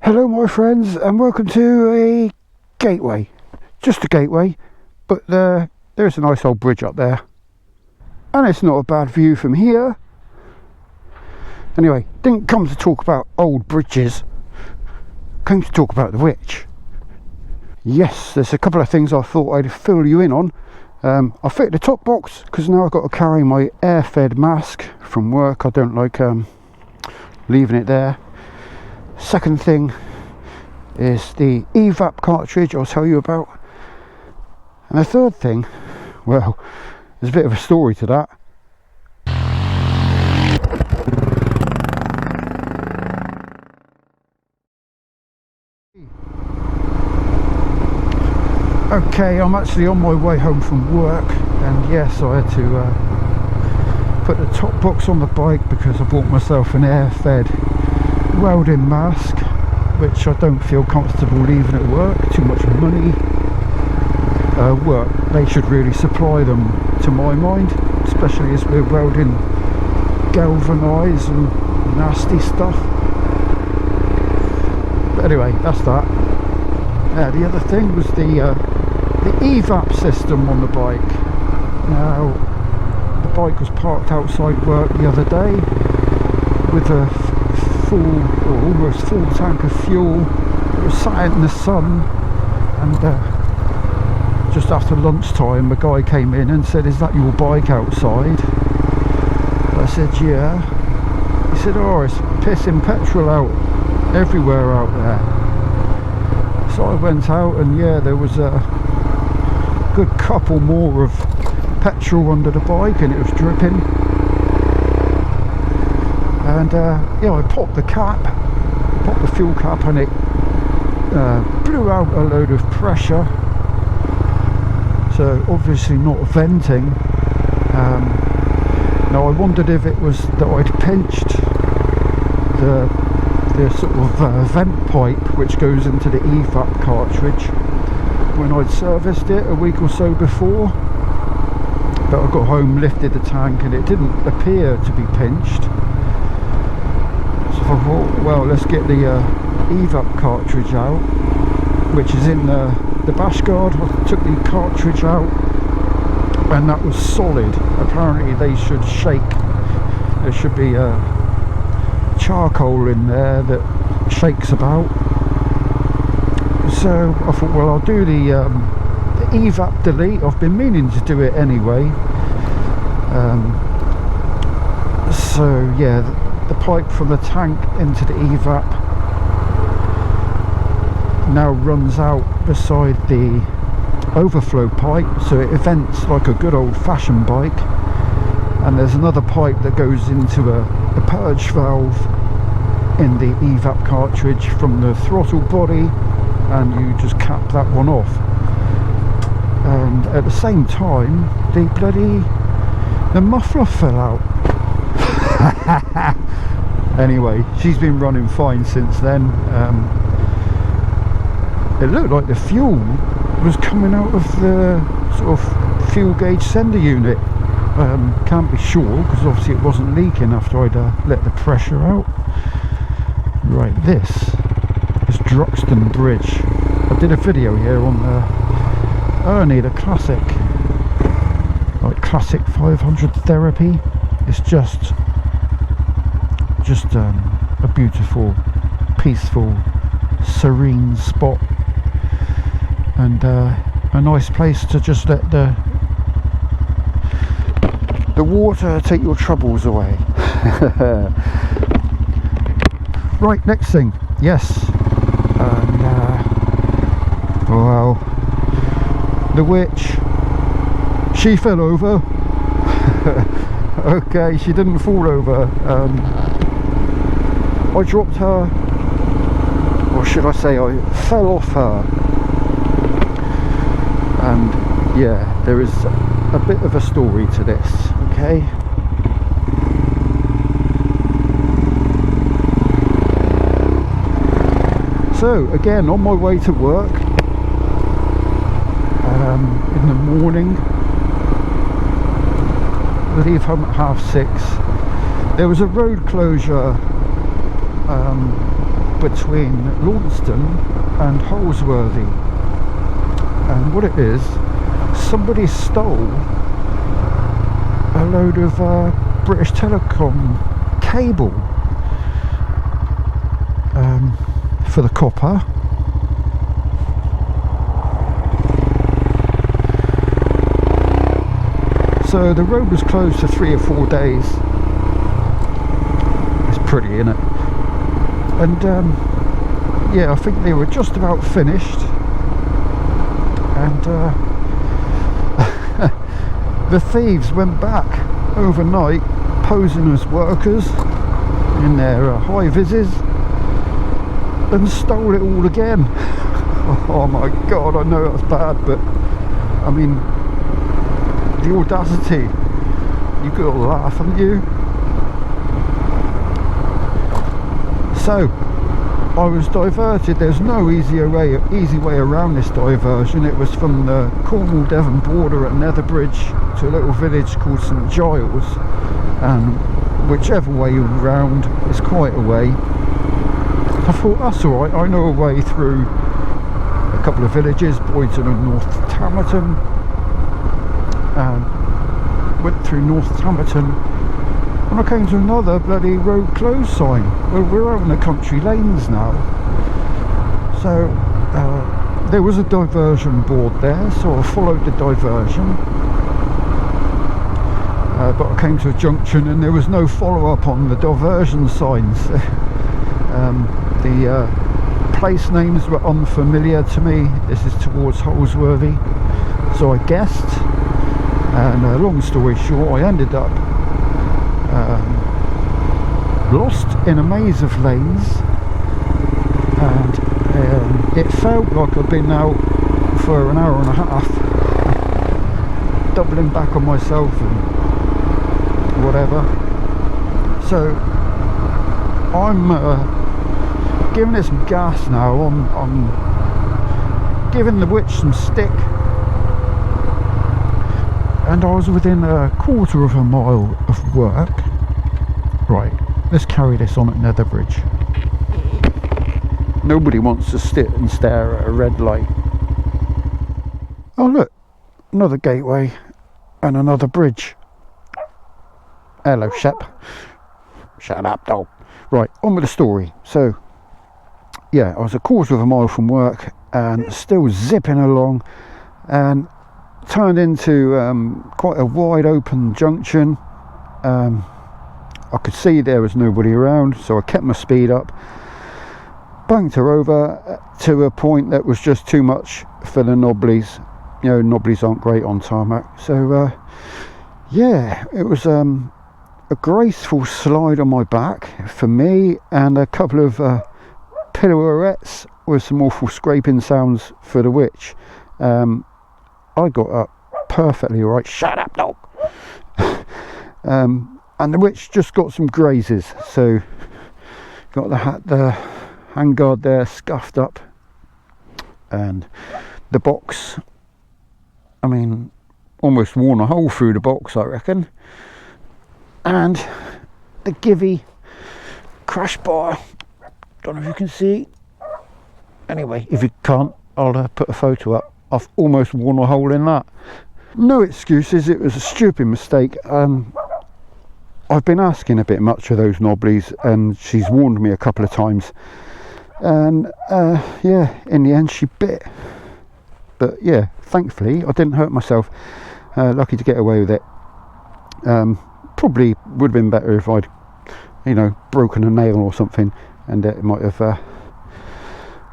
Hello my friends, and welcome to a gateway. Just a gateway, but there's a nice old bridge up there, and it's not a bad view from here. Anyway, didn't come to talk about old bridges, came to talk about the witch. Yes, there's a couple of things I thought I'd fill you in on. I fit the top box because now I've got to carry my air-fed mask from work. I don't like leaving it there. Second thing is the evap cartridge I'll tell you about. And the third thing, well, there's a bit of a story to that. Okay, I'm actually on my way home from work, and yes, I had to put the top box on the bike because I bought myself an air-fed welding mask, which I don't feel comfortable leaving at work. Too much money. Work, they should really supply them, to my mind, especially as we're welding galvanised and nasty stuff. But anyway, that's that. The other thing was the evap system on the bike. Now, the bike was parked outside work the other day with a full, or almost full tank of fuel. It was sat out in the sun, and just after lunchtime, a guy came in and said, "Is that your bike outside?" I said, "Yeah." He said, "Oh, it's pissing petrol out everywhere out there." So I went out, and yeah, there was a good couple more of petrol under the bike, and it was dripping. And yeah, I popped the cap, popped the fuel cap, and it blew out a load of pressure. So obviously not venting. Now I wondered if it was that I'd pinched the sort of vent pipe which goes into the evap cartridge when I'd serviced it a week or so before. But I got home, lifted the tank, and it didn't appear to be pinched. So I thought, well, let's get the evap cartridge out, which is in the bash guard. I took the cartridge out, and that was solid. Apparently they should shake. There should be a charcoal in there that shakes about. So I thought, well, I'll do the evap delete. I've been meaning to do it anyway. So yeah, the pipe from the tank into the evap now runs out beside the overflow pipe, so it vents like a good old-fashioned bike. And there's another pipe that goes into a purge valve in the evap cartridge from the throttle body, and you just cap that one off. And at the same time, the muffler fell out. Anyway, she's been running fine since then. It looked like the fuel was coming out of the sort of fuel gauge sender unit. Can't be sure because obviously it wasn't leaking after I'd let the pressure out. Right, this is Druxton Bridge. I did a video here on the Ernie, the classic, like classic 500 therapy. It's just a beautiful, peaceful, serene spot, and a nice place to just let the water take your troubles away. Right, next thing, yes, and well, the witch, she fell over. Okay, she didn't fall over. I dropped her, or should I say I fell off her, and yeah, there is a bit of a story to this, okay? So again, on my way to work in the morning, I leave home at 6:30. There was a road closure between Launceston and Holsworthy, and what it is, somebody stole a load of British Telecom cable for the copper. So the road was closed for 3 or 4 days. It's pretty, isn't it? And yeah, I think they were just about finished, and the thieves went back overnight posing as workers in their high vises and stole it all again. Oh my god, I know that's bad, but I mean, the audacity, you got to laugh, haven't you? So I was diverted. There's no easy way around this diversion. It was from the Cornwall-Devon border at Netherbridge to a little village called St Giles, and whichever way you're round is quite a way. I thought, that's alright, I know a way through a couple of villages, Boydton and North Tamerton. Went through North Tamerton, and I came to another bloody road closed sign. Well, we're out in the country lanes now, so there was a diversion board there, so I followed the diversion, but I came to a junction and there was no follow-up on the diversion signs. The place names were unfamiliar to me. This is towards Holsworthy, so I guessed, and long story short, I ended up lost in a maze of lanes, and it felt like I'd been out for an hour and a half, doubling back on myself and whatever. So I'm giving it some gas now. I'm giving the witch some stick, and I was within a quarter of a mile of work. Right, let's carry this on at Netherbridge. Nobody wants to sit and stare at a red light. Oh look, another gateway and another bridge. Hello, Shep. Shut up, dog. Right, on with the story. So yeah, I was a quarter of a mile from work and still zipping along, and turned into quite a wide open junction. I could see there was nobody around, so I kept my speed up, banked her over to a point that was just too much for the knobblies. You know, knobblies aren't great on tarmac. So yeah, it was a graceful slide on my back for me, and a couple of pirouettes with some awful scraping sounds for the witch. I got up perfectly right. Shut up, dog. And the witch just got some grazes, so got the handguard there scuffed up, and the box, I mean, almost worn a hole through the box, I reckon. And the Givey crash bar, don't know if you can see. Anyway, if you can't, I'll put a photo up. I've almost worn a hole in that. No excuses, it was a stupid mistake. I've been asking a bit much of those knobblies, and she's warned me a couple of times, and yeah, in the end she bit. But yeah, thankfully I didn't hurt myself. Lucky to get away with it. Probably would have been better if I'd, you know, broken a nail or something, and it might have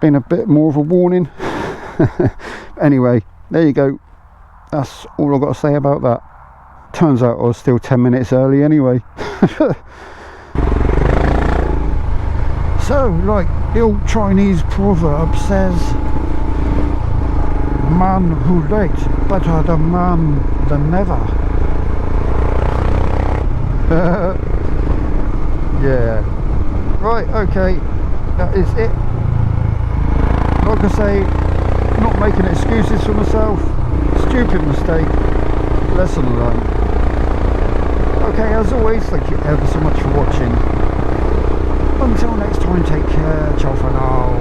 been a bit more of a warning. Anyway, there you go. That's all I've got to say about that. Turns out I was still 10 minutes early anyway. So, like the old Chinese proverb says, man who late, better than man than never. Yeah. Right, okay, that is it. Like I say, not making excuses for myself. Stupid mistake. Lesson learned. Okay, as always, thank you ever so much for watching. Until next time, take care. Ciao for now.